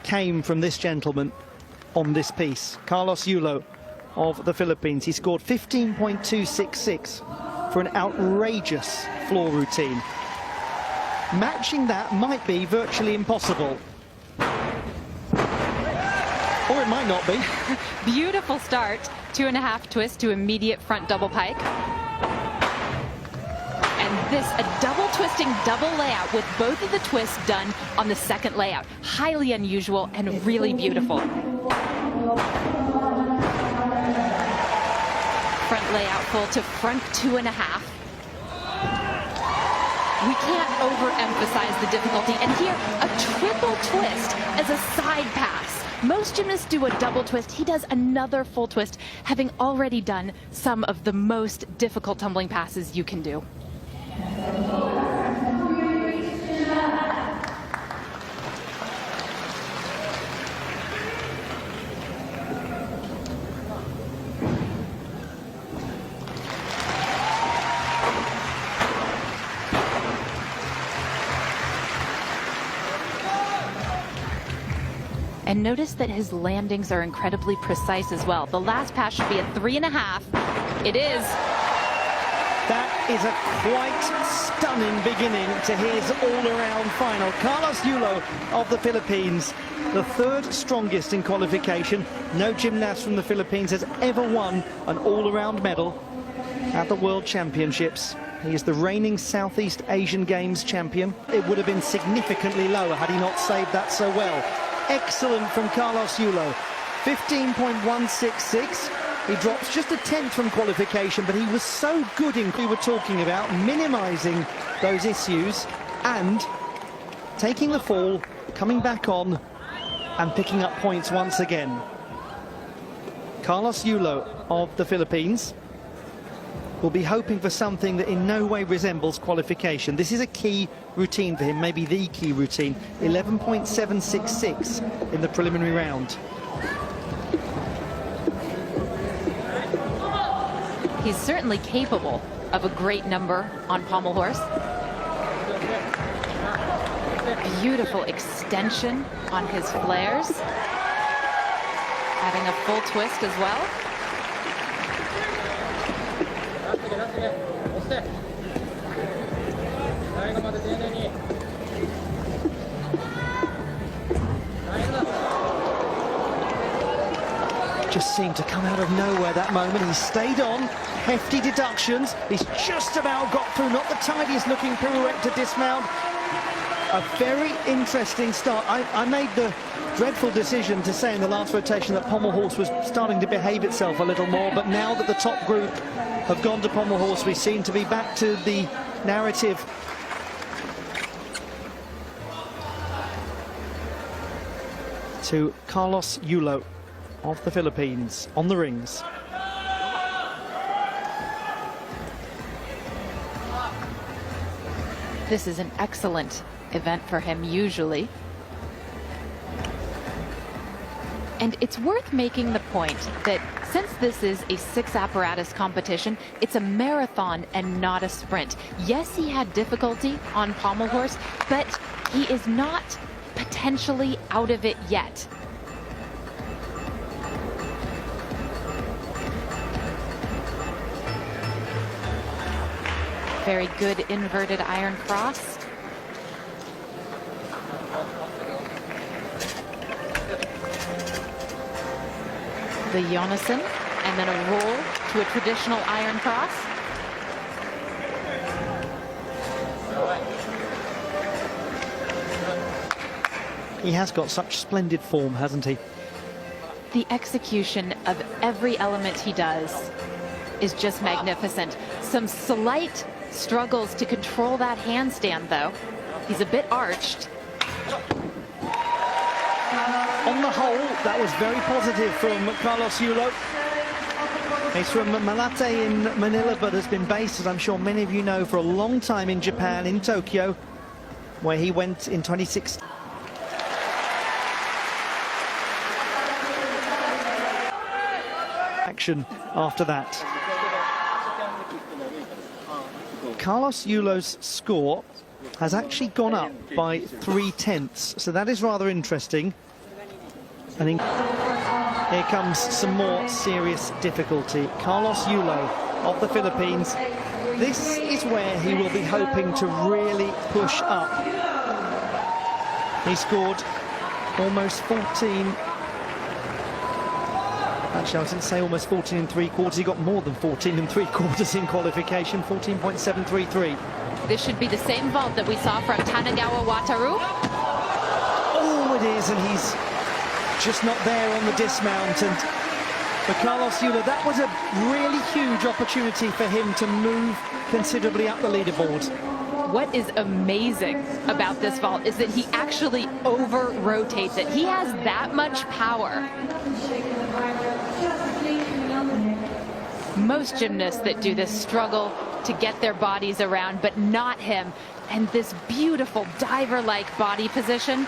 came from this gentleman on this piece, Carlos Yulo of the Philippines. He scored 15.266 for an outrageous floor routine. Matching that might be virtually impossible. Or it might not be. Beautiful start. 2.5 twist to immediate front double pike. And this, a double twisting double layout with both of the twists done on the second layout. Highly unusual and really beautiful. Front layout full to front 2.5. We can't overemphasize the difficulty. And here, a triple twist as a side pass. Most gymnasts do a double twist. He does another full twist, having already done some of the most difficult tumbling passes you can do. And notice that his landings are incredibly precise as well. The last pass should be a 3.5. It is. That is a quite stunning beginning to his all-around final. Carlos Yulo of the Philippines, the third strongest in qualification. No gymnast from the Philippines has ever won an all-around medal at the World Championships. He is the reigning Southeast Asian Games champion. It would have been significantly lower had he not saved that so well. Excellent from Carlos Yulo. 15.166. He drops just a tenth from qualification, but he was so good in, we were talking about, minimising those issues and taking the fall, coming back on and picking up points once again. Carlos Yulo of the Philippines will be hoping for something that in no way resembles qualification. This is a key routine for him, maybe the key routine. 11.766 in the preliminary round. He's certainly capable of a great number on pommel horse. Beautiful extension on his flares. Having a full twist as well. Just seemed to come out of nowhere that moment. He stayed on, hefty deductions. He's just about got through, not the tidiest looking pirouette to dismount. A very interesting start. I made the dreadful decision to say in the last rotation that pommel horse was starting to behave itself a little more, but now that the top group have gone to pommel horse, we seem to be back to the narrative. To Carlos Yulo of the Philippines on the rings. This is an excellent event for him usually. And it's worth making the point that since this is a 6-apparatus competition, it's a marathon and not a sprint. Yes, he had difficulty on pommel horse, but he is not potentially out of it yet. Very good inverted iron cross. The Jonasson, and then a roll to a traditional iron cross. He has got such splendid form, hasn't he? The execution of every element he does is just magnificent. Some slight struggles to control that handstand, though. He's a bit arched. On the whole, that was very positive from Carlos Yulo. He's from Malate in Manila, but has been based, as I'm sure many of you know, for a long time in Japan, in Tokyo, where he went in 2016. Action after that. Carlos Yulo's score has actually gone up by 3/10, so that is rather interesting. And here comes some more serious difficulty. Carlos Yulo of the Philippines. This is where he will be hoping to really push up. He scored almost 14. Actually, I didn't say almost 14 and 3/4. He got more than 14 and 3/4 in qualification, 14.733. This should be the same vault that we saw from Tanagawa Wataru. Oh, it is, and he's just not there on the dismount. And for Carlos Yulo, that was a really huge opportunity for him to move considerably up the leaderboard. What is amazing about this vault is that he actually over-rotates it. He has that much power. Most gymnasts that do this struggle to get their bodies around, but not him. And this beautiful diver-like body position,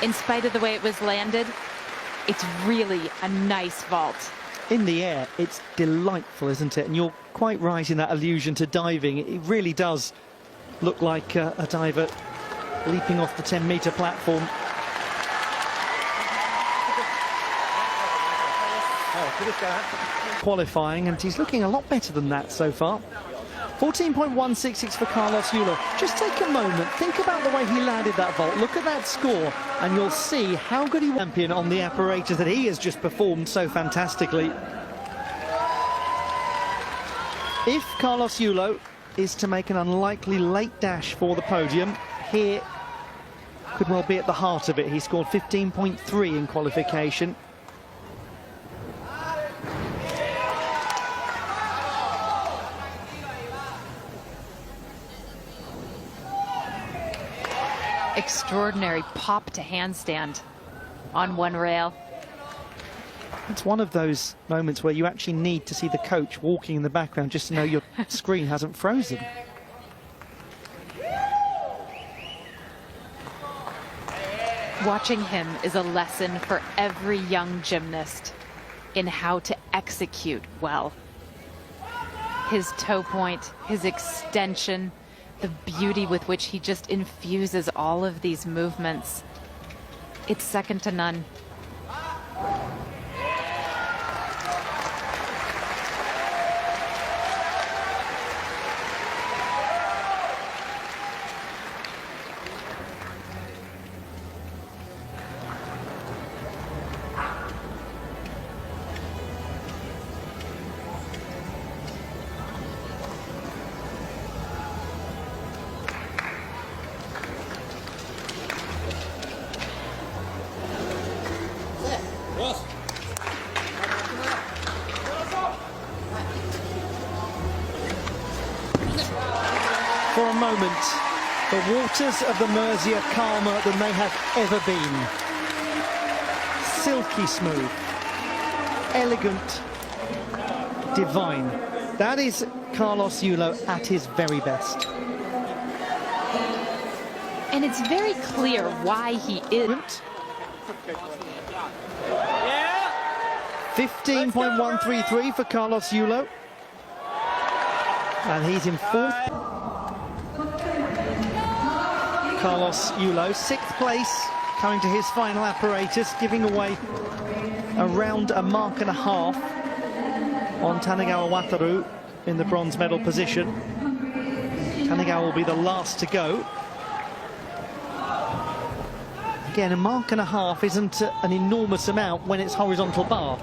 in spite of the way it was landed, it's really a nice vault. In the air, it's delightful, isn't it? And you're quite right in that allusion to diving. It really does look like a diver leaping off the 10-meter platform. Qualifying, and he's looking a lot better than that so far. 14.166 for Carlos Yulo. Just take a moment, think about the way he landed that vault, look at that score, and you'll see how good he was champion on the apparatus that he has just performed so fantastically. If Carlos Yulo is to make an unlikely late dash for the podium, here could well be at the heart of it. He scored 15.3 in qualification. Extraordinary pop to handstand on one rail. It's one of those moments where you actually need to see the coach walking in the background just to know your screen hasn't frozen. Watching him is a lesson for every young gymnast in how to execute well. His toe point, his extension, the beauty with which he just infuses all of these movements. It's second to none. For a moment, the waters of the Mersey are calmer than they have ever been. Silky smooth, elegant, divine. That is Carlos Yulo at his very best. And it's very clear why he is. 15.133 for Carlos Yulo. And he's in fourth. Carlos Yulo, sixth place, coming to his final apparatus, giving away around a mark and a half on Tanagawa Wataru in the bronze medal position. Tanagawa will be the last to go. Again, a mark and a half isn't an enormous amount when it's horizontal bar.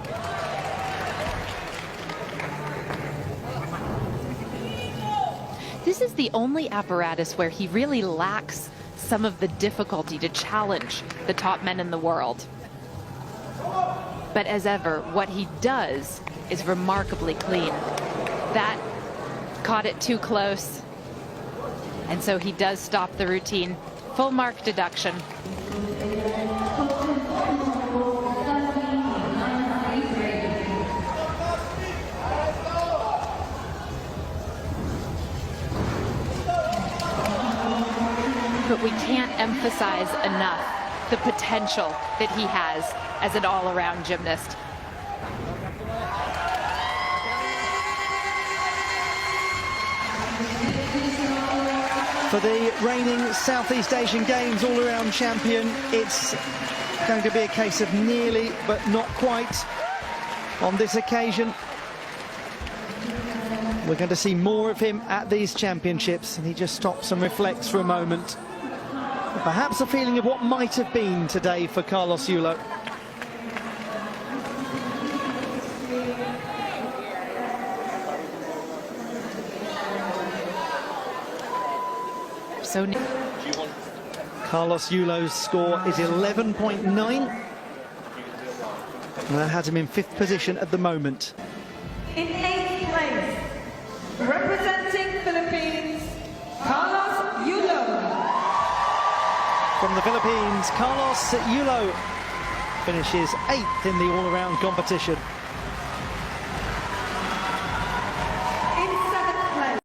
This is the only apparatus where he really lacks some of the difficulty to challenge the top men in the world. But as ever, what he does is remarkably clean. That caught it too close. And so he does stop the routine. Full mark deduction. But we can't emphasize enough the potential that he has as an all-around gymnast. For the reigning Southeast Asian Games all-around champion, it's going to be a case of nearly, but not quite on this occasion. We're going to see more of him at these championships, and he just stops and reflects for a moment. Perhaps a feeling of what might have been today for Carlos Yulo. So Carlos Yulo's score is 11.9. And that has him in 5th position at the moment. In 8th place, representing Philippines, Carlos Yulo. From the Philippines, Carlos Yulo finishes 8th in the all-around competition.